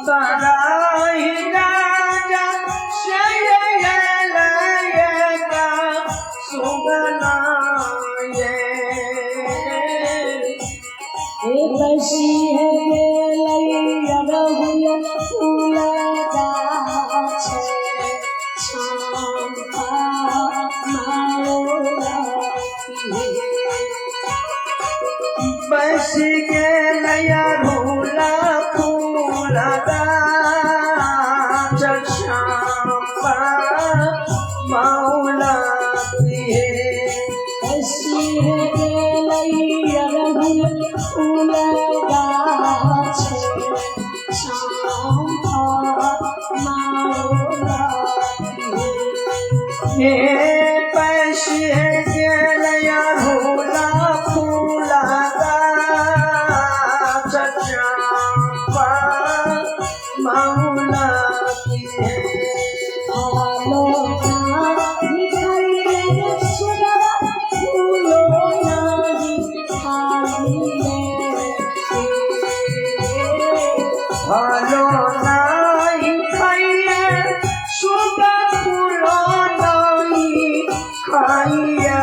तराई राजा शयलयका सुगना ये बसी है लैया रहुल फूलगा चंपा मारोला बस के नया रूला फूलगा चंपा मौला बसी है लैया रहुल फूलगा चंपा मारोला हे पैसे के नया रूला फूलगा चंपा मौला भालो नाई खाइए सुगा फूलो नाई खाइए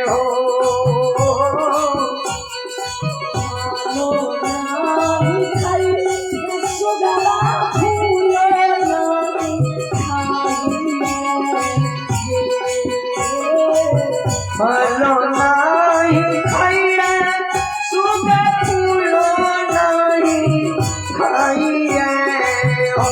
हो भालो नाई खाइए सुगा फूलो नाई खाइए हो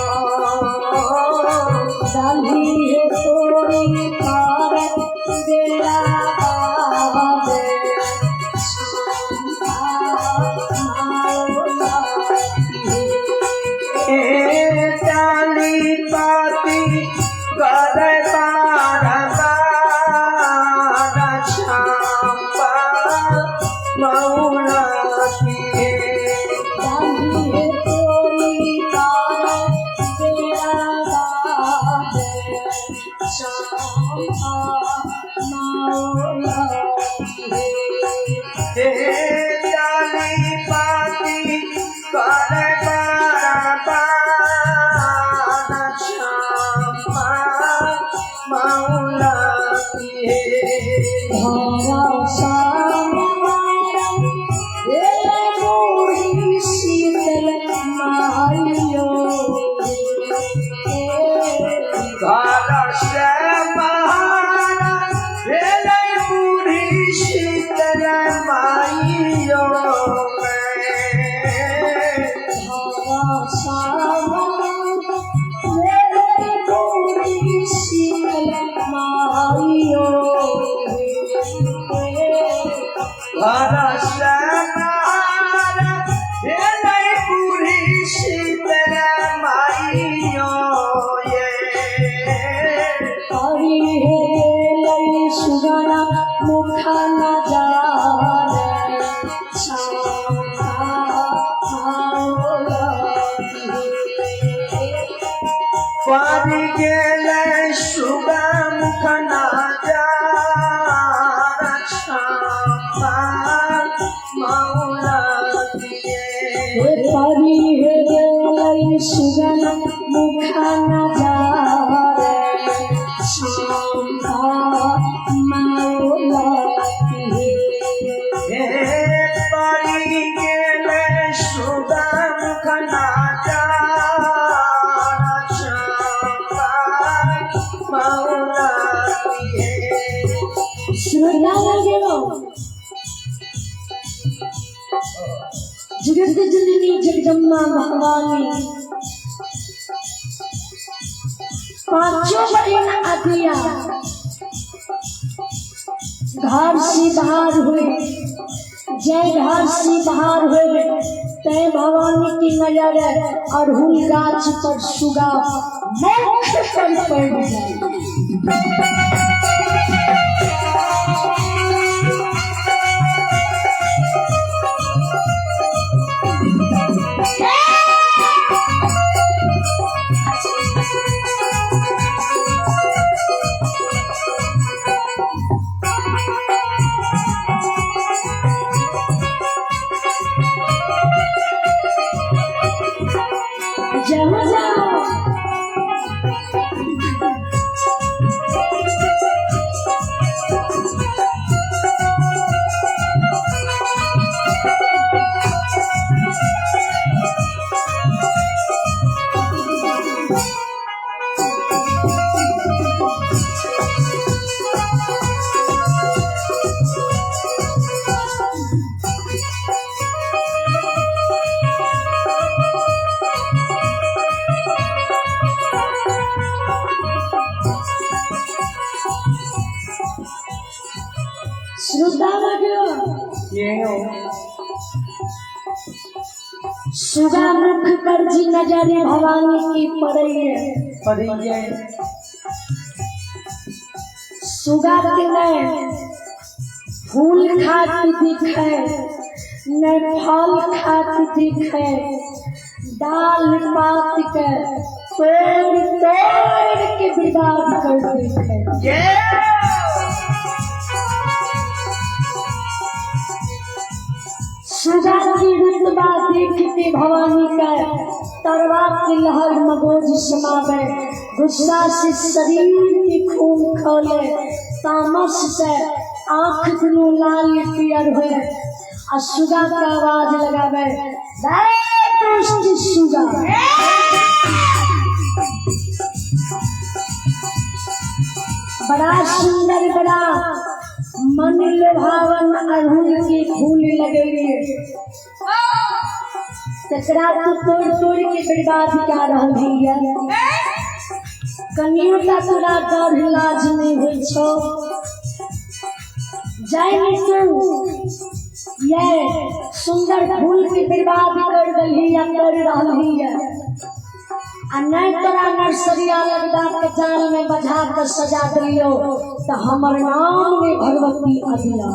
चाली पाती करे बारदा चंपा मौला चाली पाती करे बारदा चंपा मौला शीतल माइयो शीतल माइयो सुगना मुखा न जा पारी गेले सुगा मुख ना जा चंपा मौला पारी है सुगना मुखा न जा चंपा मौला पारी गेले सुगा मुख ना जा चंपा मौला जगत जननी जगदम्बा भगवानी पांचों बहन आदिया घर से बाहर हुए जय घर से बाहर हुए तय भवानी की नजर अड़हुल गाछ पर सुगा मोक्ष पर पड़ जाए श्रोता लगे ये हो सुगा मुख कर जी नजरे भवानी की पड़े परिजय सुगा के न फूल खाती दिखे न फल खाती दिखे डाल पात के तोड़ तोड़ के विवाद कर दिखे ये सुगा की रुतबा देखते भवानी का तरवार की लहर मगोज समावे गुस्सा से शरीर की खून खोले तामस से आँख दुनू लाल पियर हुए और सुगा का आवाज लगावे दुष्ट सुगा बड़ा सुंदर बड़ा मन लुभावन अड़हुल के फूल लगे तकरा तो तोड़ तोड़ के बर्बाद क्या रही है कनियों का तोरा डर इलाज नहीं हुई छो जाए तू ये सुंदर फूल के बर्बाद कर दही या कर रही है नहीं तोरा नर्सरिया लगदा के जाल में बजा कर सजा दियो तो हमर नाम में भगवती अदिला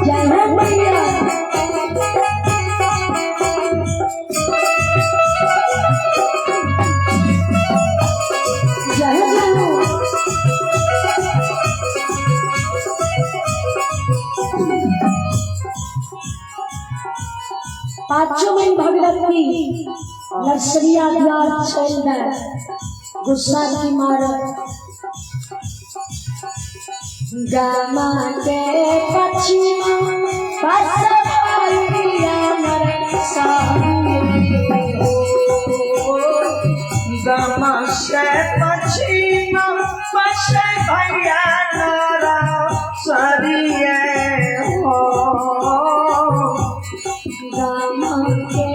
जय हो मैया पाँचों में भगवती नर्सरिया द्वार चल गुस्सा की मारत गामा के पश्चिम गमा से पश्चिम पसे भैया नारा सरिये हो गामा के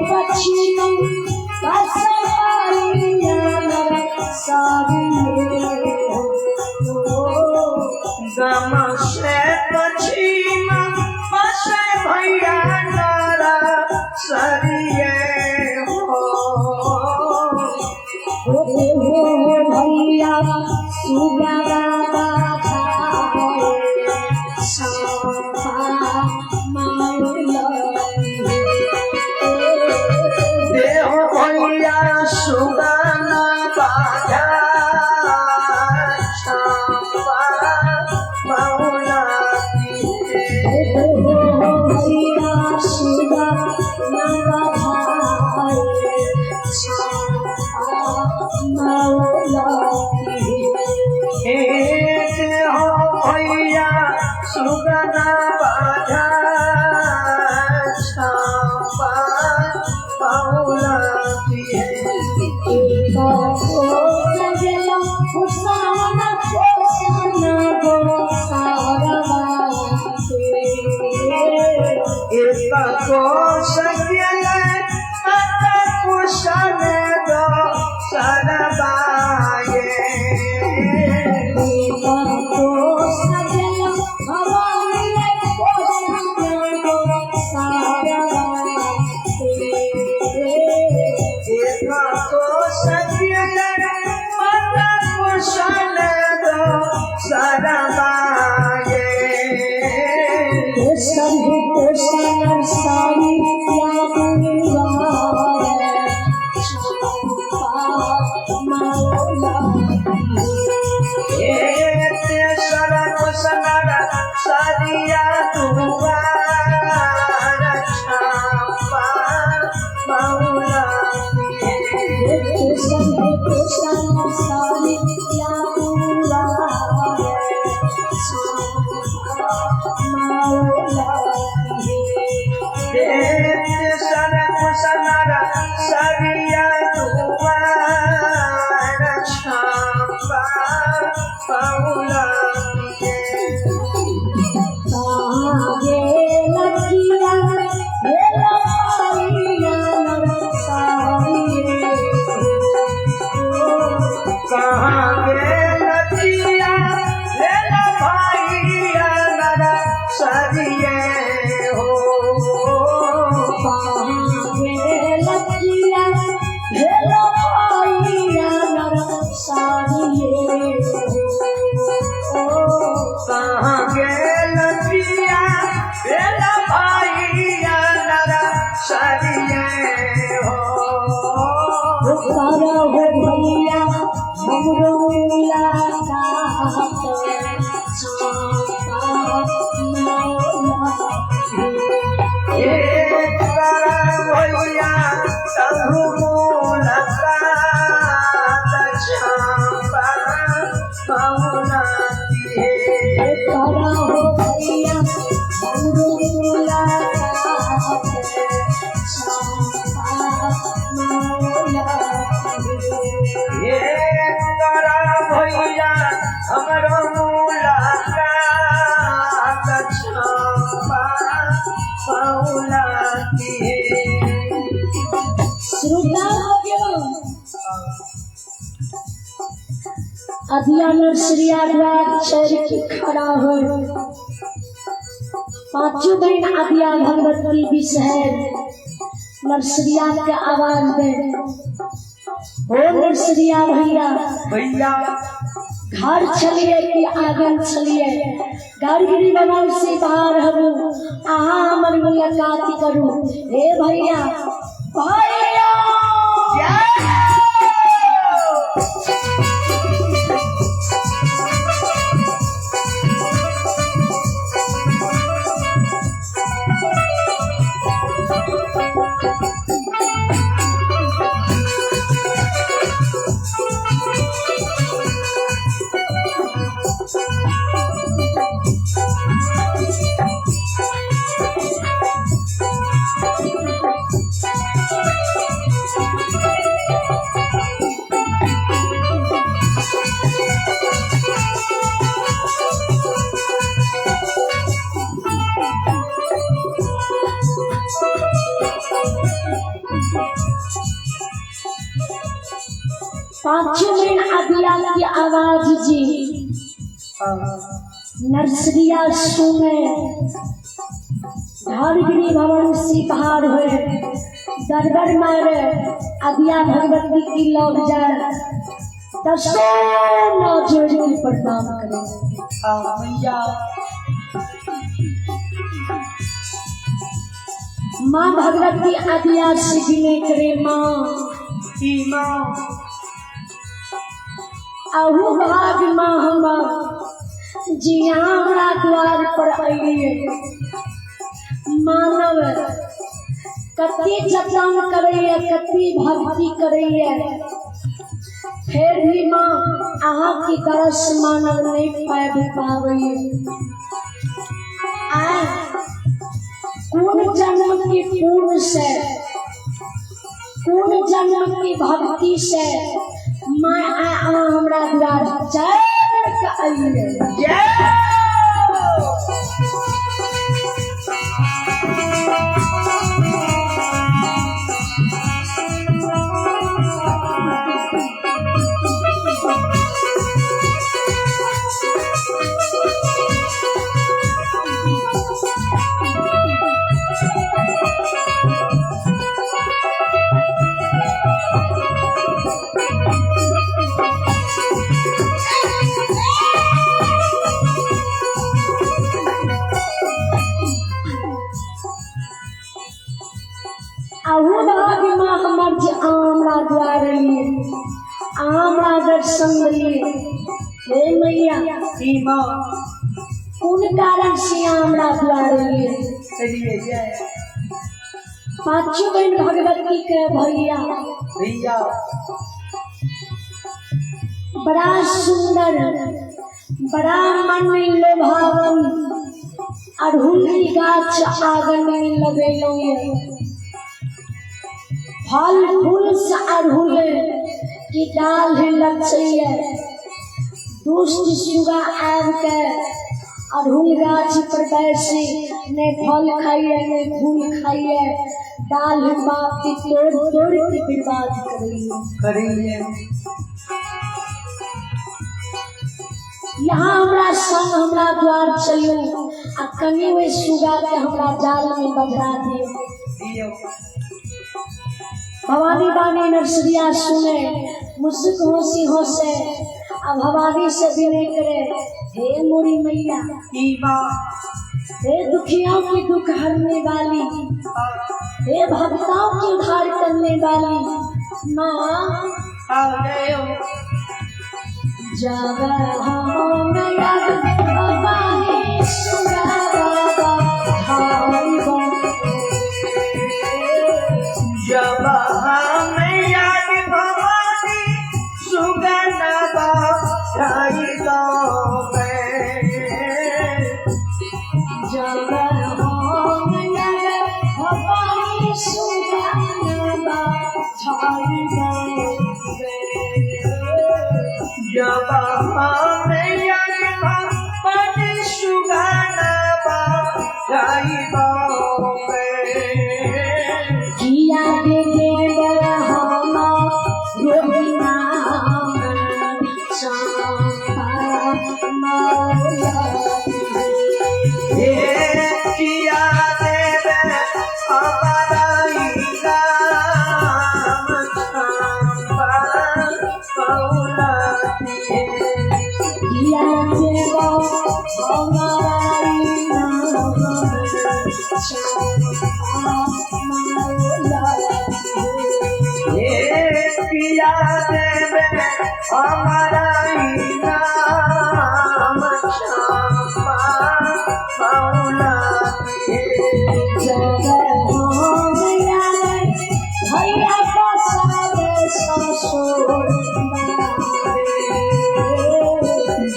पश्चिम गमा से पश्चिम पसे भैया नारा सरिये हो भैया सुगा देह भैया सुगाना बाजा छापा मौला भैया सुगाना बाजा छापा मौला इसका को सकियल माता कुशन दो सरबाए इसका को सकियल माता कुशन दो सरबाए सदिया तुम्हारा छापा मौला सदिया तुम्हारा छापा मौला सरिये हो लकिया हेलो भैया सारिये कहाँ गेल पिया भेल भैया सरिये हो करो हो भैया हमरो मुलाकात एक भैया तहु मुलाकात छापा मौला करो हो भैया हमरो मुलाकात ये करा भैया हमरो मुलाकात छापा मौला अदिया नर्सरिया द्वार चढ़ के खड़ा हो पांचों बहन अदिया भगवती विष है नर्सरिया के आवाज दे हो नर्सरिया भैया भैया घर चलिए कि आंगन चलिए गाड़ी बनल से बाहर हबू अहाँ हमर मुलाकात करू हे भैया भैया पांचों में अदिया की आवाज जी नर्सरिया सुने धरगिरी भवन से बाहर हुए दरबार मारे अदिया भगवती की लौट जाए दसों जोड़ के प्रणाम करें भैया माँ भगवती अदिया से विनय करे माँ अहू भाग माँ हमार जी हमरा द्वार पर अइए मानव कति जतन करैया कति भक्ति करैया फिर भी माँ अहाँ की तरस मानव नहीं पावे कौन जन्म की पूर्ण से कौन जन्म की भक्ति से माँ हमरा द्वार चढ़ के अइए दर्शन लिए हे मैया कौन कारण से हमरा द्वारे पांचों बहन भगवती के भैया बड़ा सुंदर बड़ा मन लोभावन अड़हुल की गाछ आंगन में लगेलो फल फूल से अड़हुल की डाल है लक्षिए दुष्ट सुगा आब के अड़हुल गाछ पर बैसी ने फल खाइए ने फूल खाइए डाल है बाप की तोड़ तोड़ के बर्बाद करिए यहाँ हमरा संग हमरा द्वार चलियो आ कनी वे सुगा के हमरा जाल में बजा दियो। दियो भवानी बानी नर्सरिया सुने मुस्क होसी होसे अब भवानी से विनय करे, हे मोरी मैया, की माँ हे दुखियों की दुख हरने वाली, हे भक्तों की उद्धार करने वाली माँ, आ गए हो जब हम याद भवानी सुगा बाबा हारी जब हमें याद भवानी सुगना बाई गाँव में जब हम याद भवानी सुगा बाबा हारी जब हमें याद भवानी सुगना बाई गाँव में किया दे हम रोहिना किया देवे हमारा किया देवे हमारा नाम चंपा मौला भैया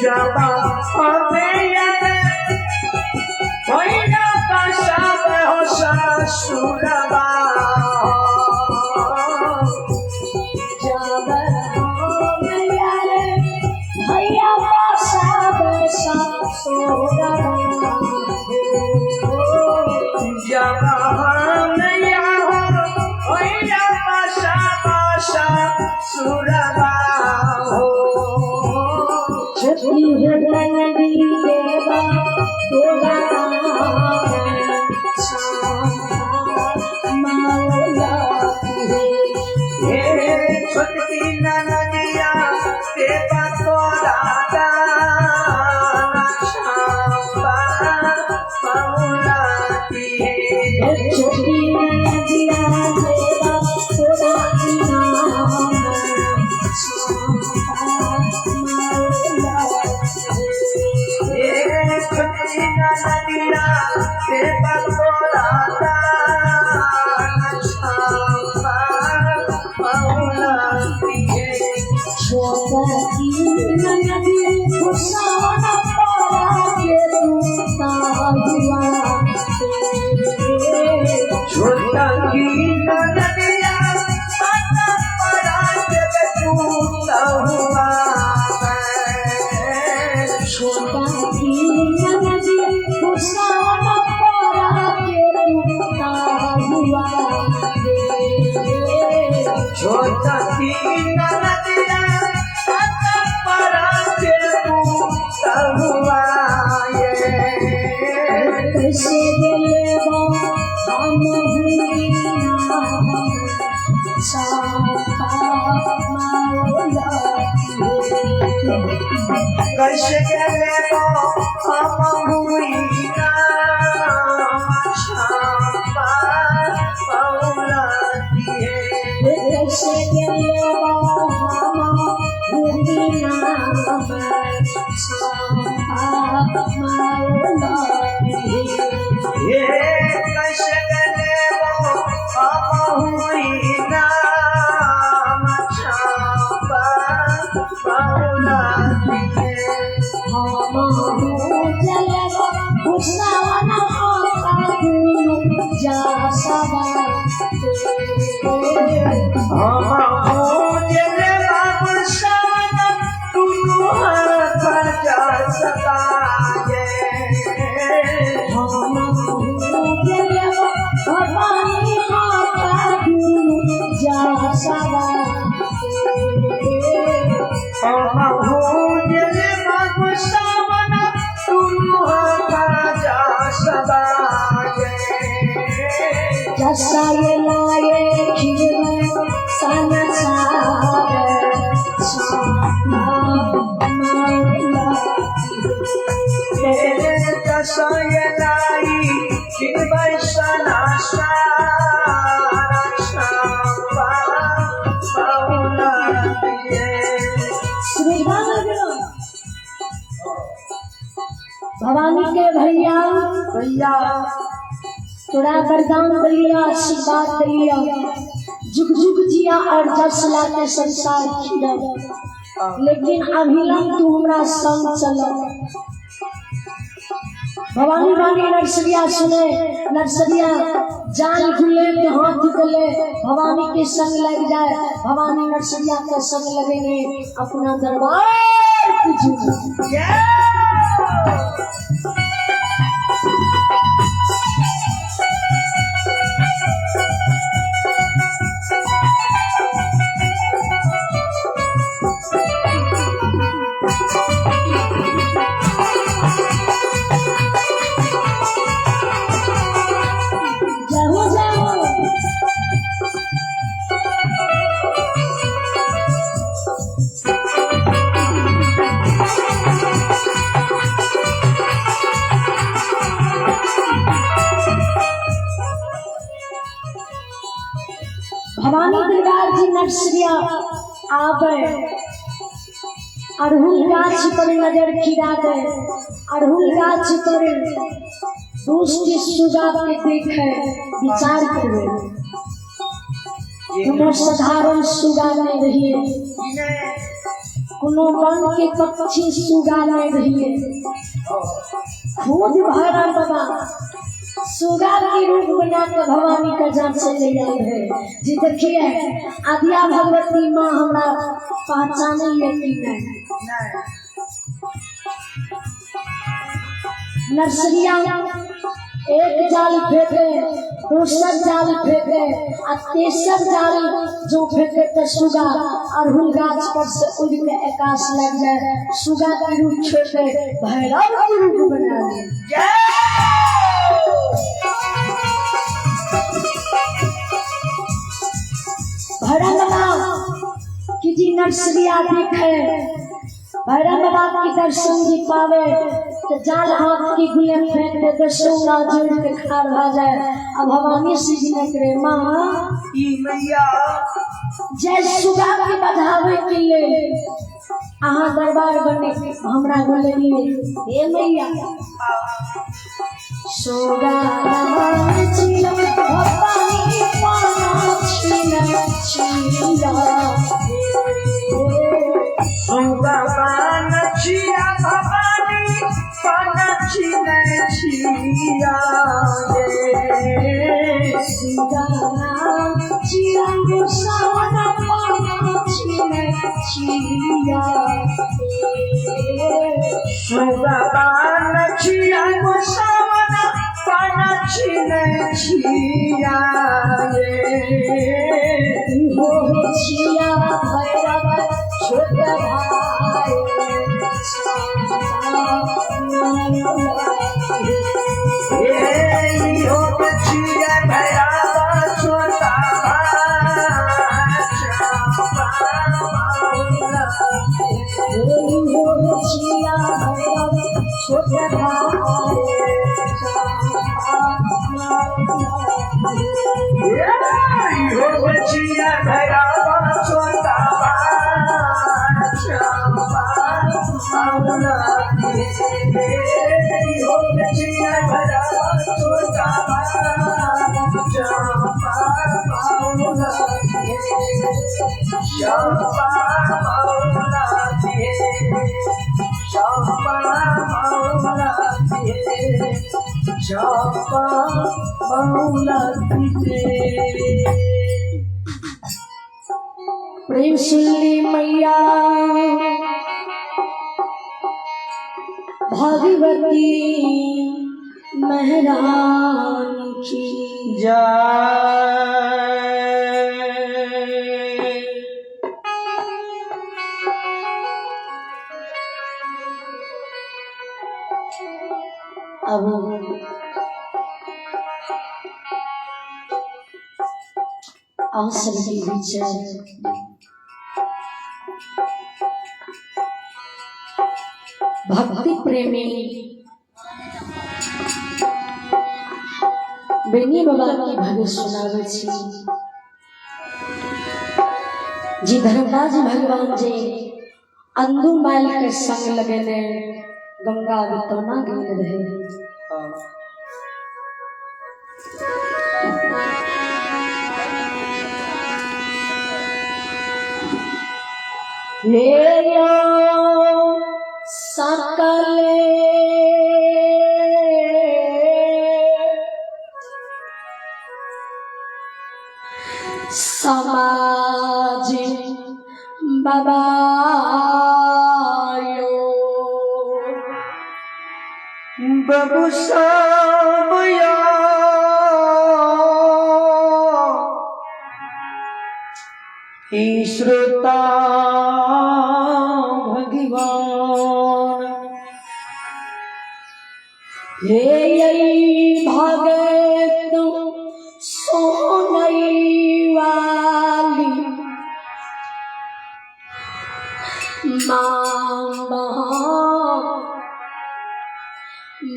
जब हमें याद भैया का सब हो ससुरबा जब हमें भैया पाशा पाशा सुरबा हो छठी है नदी देवा तोरा माला हे छोटकी नदिया के बतोरा चंपा मौला छोटी नदिया देवा तोरा नदिया के बतोरा चंपा मौला छोटा की नदिया परा के टूटा हुआ छोटा की नदी खुशान परा के टूटा हुआ छोटा की नदिया परा के टूटा हुआ कैसे देवा हम कैसे गले हम हुई चंपा मौला कैसे देवा हम ये कैसे गले हम हुई चंपा मौला सका रसाए लाए खिलवे सनसार कसयलाई खिलबै सनसार छापा पाउला दिए। भवानी के भैया भैया तोरा वरदान दिया, आशीर्वाद दिया, जुग जुग जिया और जस लाते संसार खिला। लेकिन अभिलम तू हमरा संग चल। भवानी रानी नरसरिया सुने, नरसरिया जाल खुले के हाथ निकले, भवानी के संग लग जाए, भवानी नरसरिया के संग लगेंगे अपना दरबार भवानी दरबार जी नरसरिया आवे, अड़हुल गाछ पर नजर गिरा दे, अड़हुल गाछ पर दूसरी सुगा के देखे विचार करे। कोनो साधारण सुगा नहीं रहिए, कोनो वन के पक्षी सुगा नहीं रहिए, खुद भैरव बाबा सुगा के रूप बना के भवानी का जान से ले आई है। जी देखिए आद्या भगवती माँ हमरा पहचाने लेकिन नरसरिया एक जाल फेंके, दूसर जाल फेंके, और तेसर जाल जो फेंके तो सुगा अड़हुल गाछ पर से उड़ के आकाश लग जाए, सुगा का रूप छोड़ के भैरव का रूप बना दे। भैरव बाबा की जी नरसरिया देखे, भैरव बाबा की दर्शन जी पावे तो जाल हाथ की गुले फेंक दे, दर्शना जोड़ के खार हो जाए। अब भवानी से जी ने करे माँ मैया जय सुगा के बधावे के लिए आहा दरबार बने हमरा बोले हे मैया सुगा चिलो भवानी पाना छिना छिया सुगा पान छिया भवानी पान छिना छिया सुगा चिलो गोसावना पाना छिना छिया सुगा पान छिया गोसावना पान छिना छिया हो छिया भैरव छोट भाई हो छिया भैरव छोटा छिया भैरव छोट भाई छिया भैरव छोटा छिया भैरव छोटा प्रेम सुनली मैया भगवती महारानी की अब अवसर के बीच भक्ति प्रेमी बेनी बाबा की भव्य सुनावे छी जी धर्मराज भगवान जी अंधु माल के संग लगेने गंगा बितौना गेल रहे। हे यो सकले समाज बाबा बबु सामया श्रोता भगवान हे यही भगत सोनई वाली मामा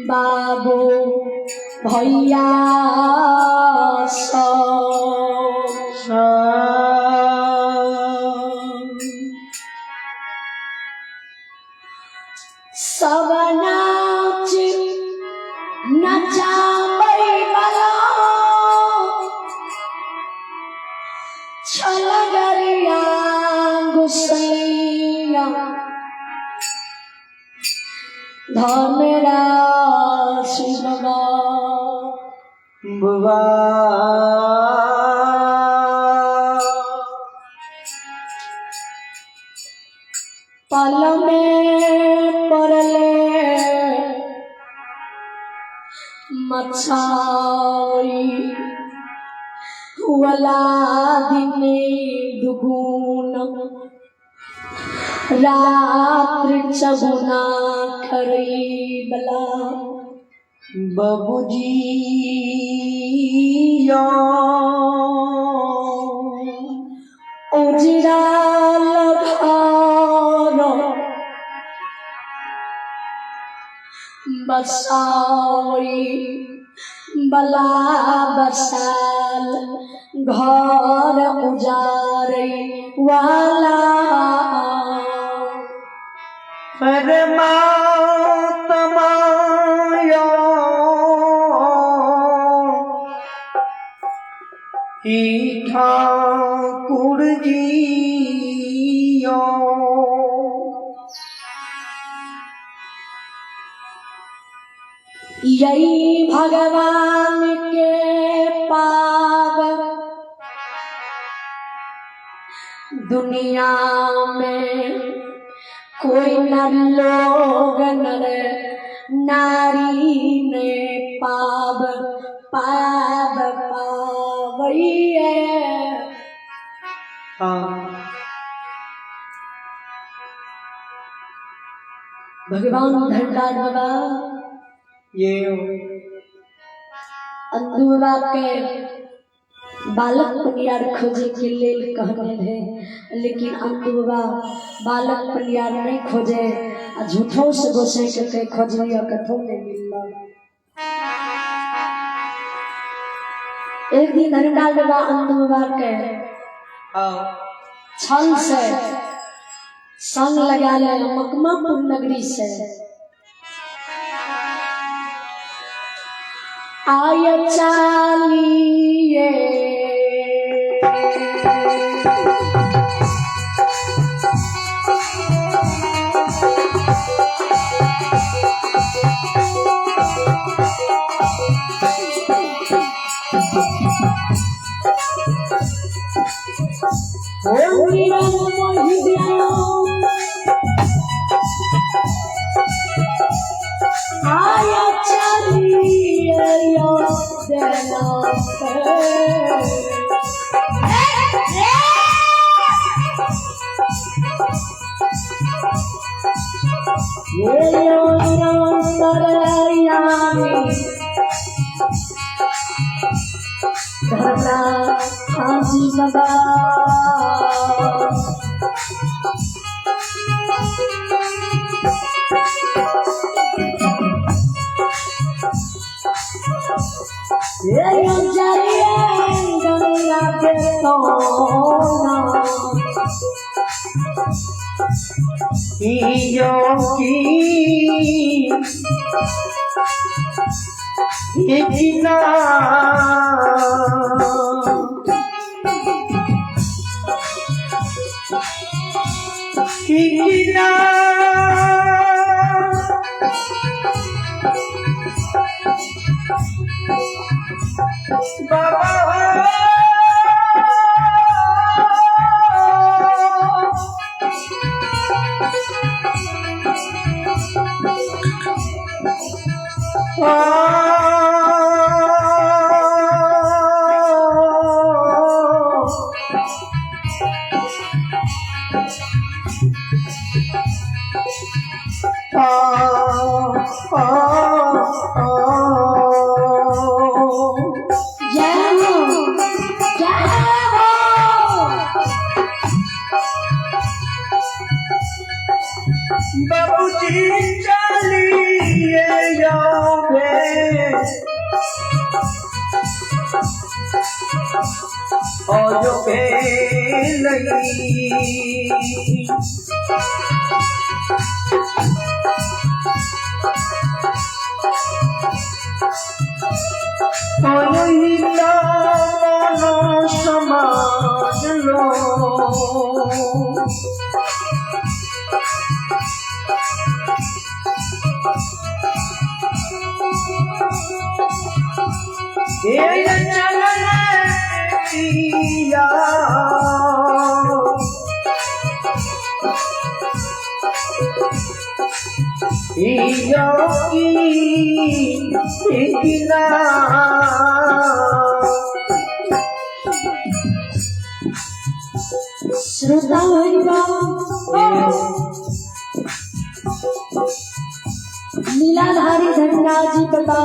बाबू भैया सब नाच नचाबै बला छलगरिया गुसैया धमेरा शिवबा बुआ पल में पड़ले मछाई वाला दिने दुगुन रात्रि चबुना खरीबला बाबूजी उजड़ा बसाई बला बसाल घर उजारे वाला परमात्मा ठाकुर जी यही भगवान के पाव दुनिया में कोई न लोग नर नारी ने पाव पाव पावैया भगवान धनराज बाबा ये अंधुआ के बालक पनियार खोजे के लेल कहने रहे, लेकिन अंधुआ बालक पनियार नहीं खोजे आ झूठों से गोसे के खोज लिया कथों नहीं मिलना। एक दिन धनराज बाबा अंधुआ के छल से संग लगा ले मकमापुर नगरी से आय चालिए हाँ जी बाबा ये जरिए गंगा के सोना इतना कितना बाबूजी चलिए जाओगे और जो लगी मानो समाज लो ये चलन दिया श्रोता लीलाधारी धनराज जी बता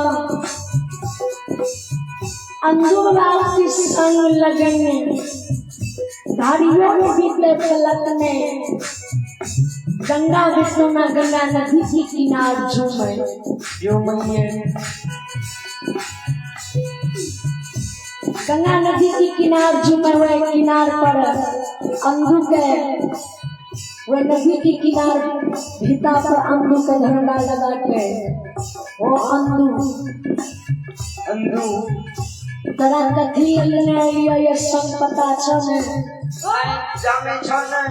अंदुरवाल की संग लगन धारियों में बीते पलक में गंगा विष्णु में गंगा नदी की किनार झूमे गंगा नदी की किनार झूमे हुए किनार पर अंधु के वो नदी की किनार भिता पर अंधु का झंडा लगा के वो अंधु तरह कथी ने ये सब पता छने जाने छने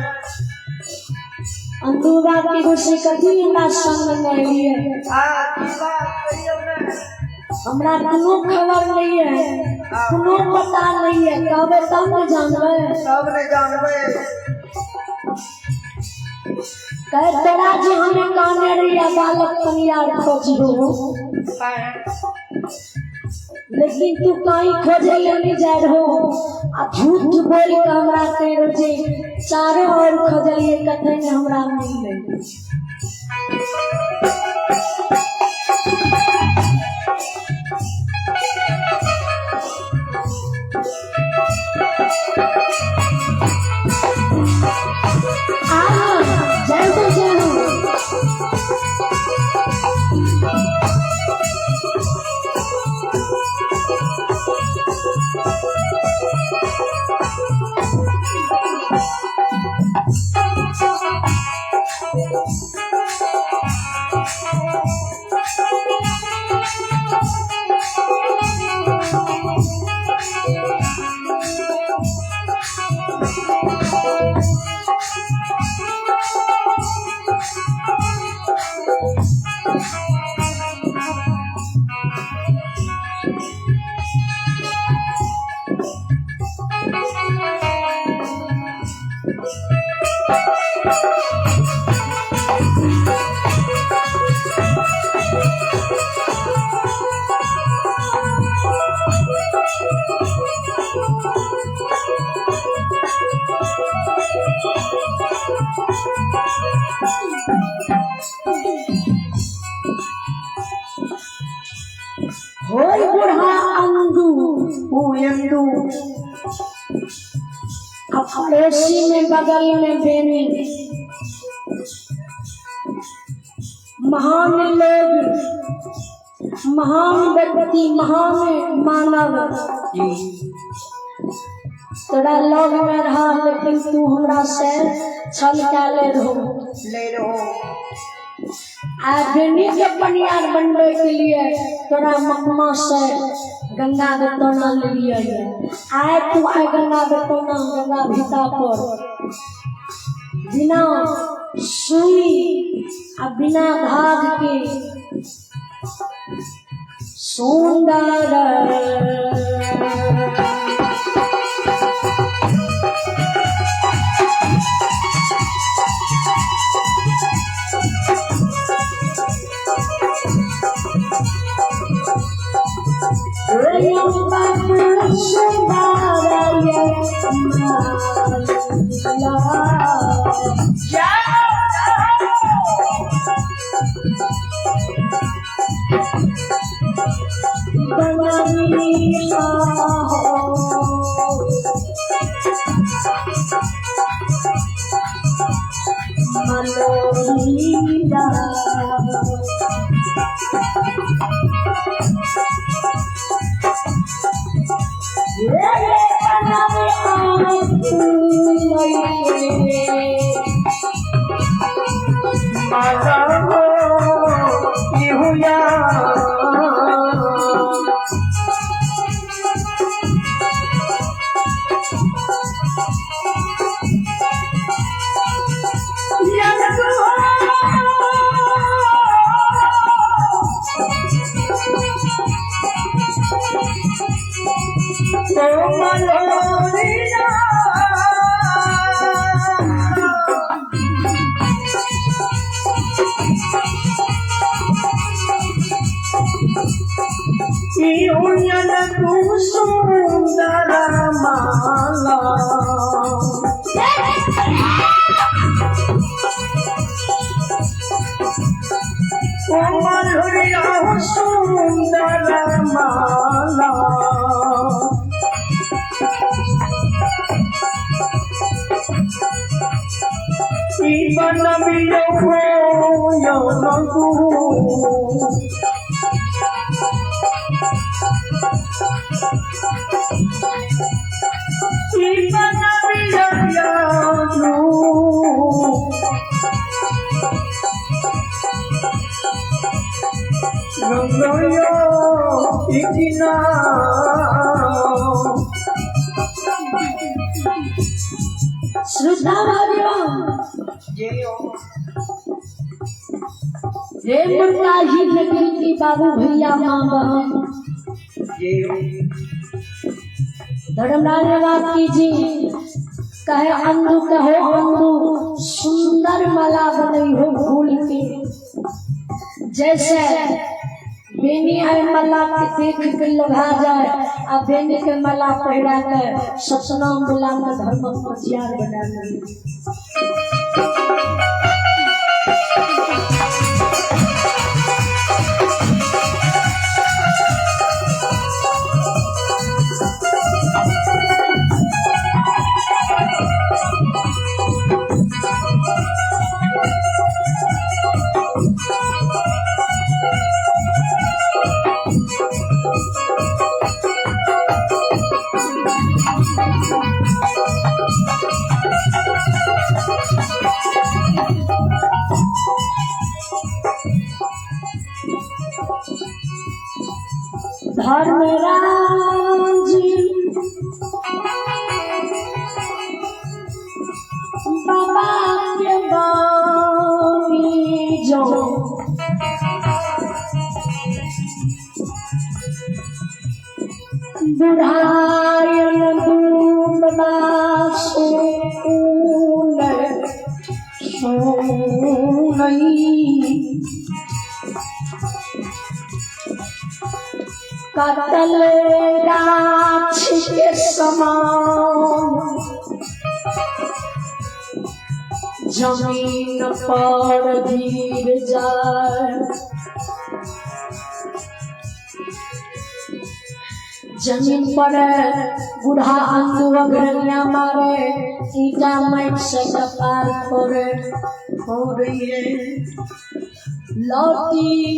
अंधुबा की खुशी कथी ना संग में लिए आ की बात करियो ने हमरा कोनो खबर नहीं है कोनो पता नहीं है कहबे तब न जानबे सब ने जानबे कह तेरा जी हमें काने रिया बालक कनियार खोजियो लेकिन तू कहीं खोजे नहीं जा रहो आ झूठ बोल के हमरा कह रोजे चारों ओर खोजलिए कथे ने हमरा मिल नहीं पड़ोसी में बगल में बेनी महान लोग, महान व्यक्ति, महान मानव तोरा लग में रहा, लेकिन तू हमरा से छल क्या ले रहो। बेनी के पनियार बनने के लिए तोरा मकमा से गंगा बेतौना ले लिया। आए तू आए गंगा बेतौना गंगा भीता पर बिना सुई आ बिना धाग के सुंदर बाबू भैया माँ बहन धर्मराज कीजिए कहे अंधु कहो अंधु सुंदर माला बनई हो फूल के जैसे बेनी आई माला के देख के लोभा जाए आ बेनी के माला पहिरा के सतनाम बुला के धर्म प्रचार बना ले। धर्मराज बाबा के बानी जो बुढ़ायन दूबना सोन सोनई कतल गाछ के समान जमीन पर गिर जाए जमीन पर बूढ़ा अंधु अग्रनिया मारे, ईटा माइट से कपार फोड़े, हो रही है लौटी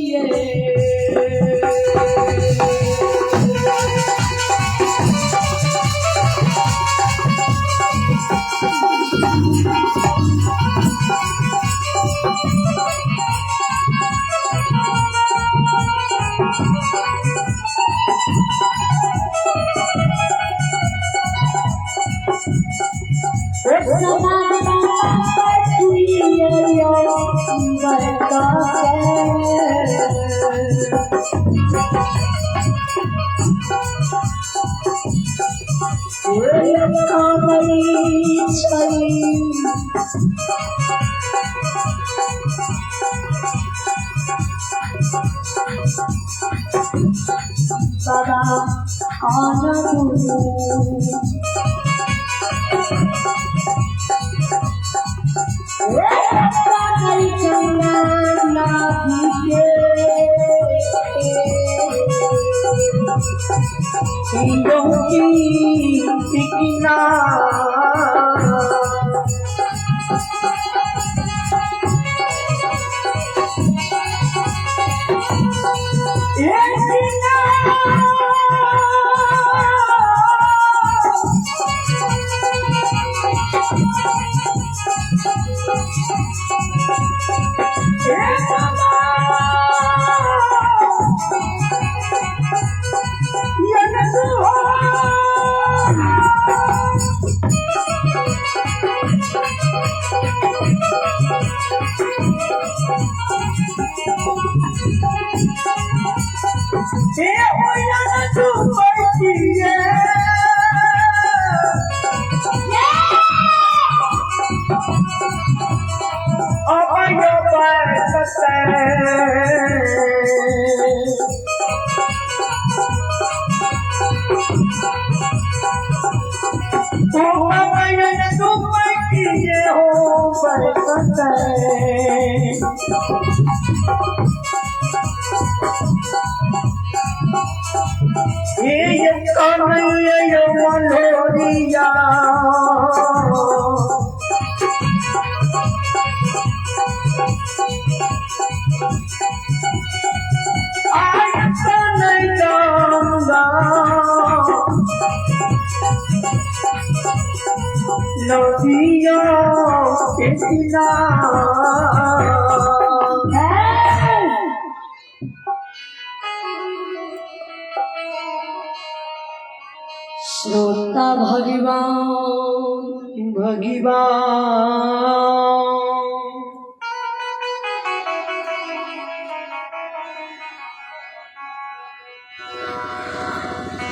श्रोता भगवान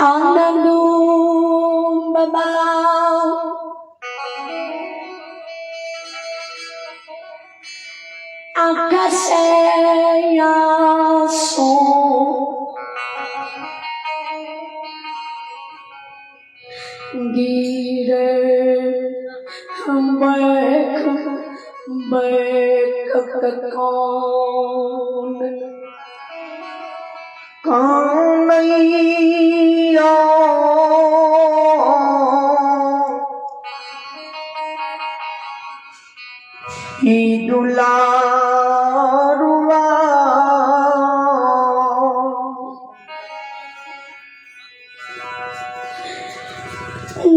आनंदो बाबा आकाशे आसो गिरे बैक कौन दुलारुआ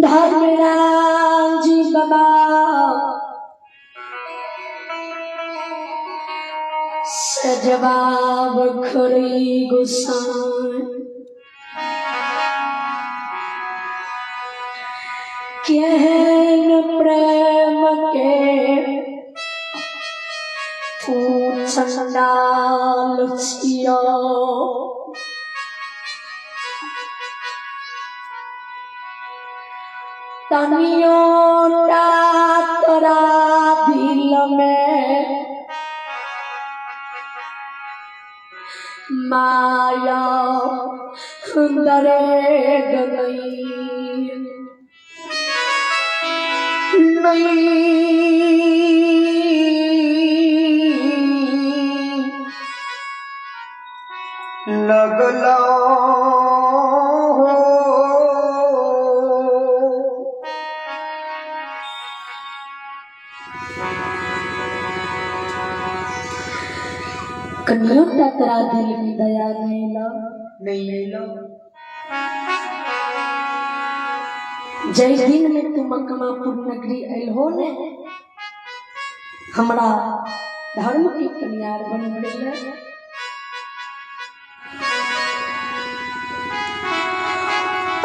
धर्मराज जी बाबा से जवाब खड़ी गुस्सान केहन प्रेम के चंडाल छियो तनियो तोरा दिल में माया दर्द नहीं लगला हो लेकिन दया नहीं लो। नहीं लो जय दिन में तुम मकमापुर नगरी आयल हो ने हमरा धर्म की कन्यार बन गई।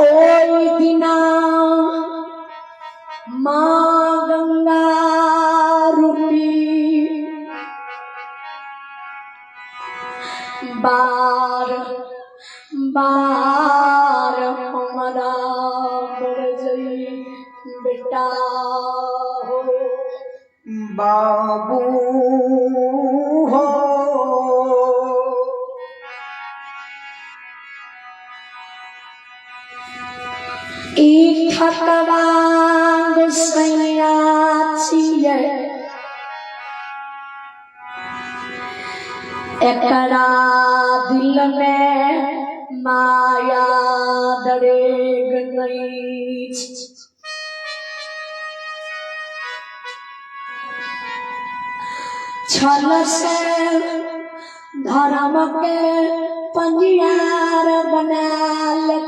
ओई दिना माँ गंगा रूपी बार बार हमारा बरजई बेटा हो बाबू हो ठकवा गोसैया छियै एकरा दिल में माया दरेग नहीं छल से धर्म के पंजियार बनाल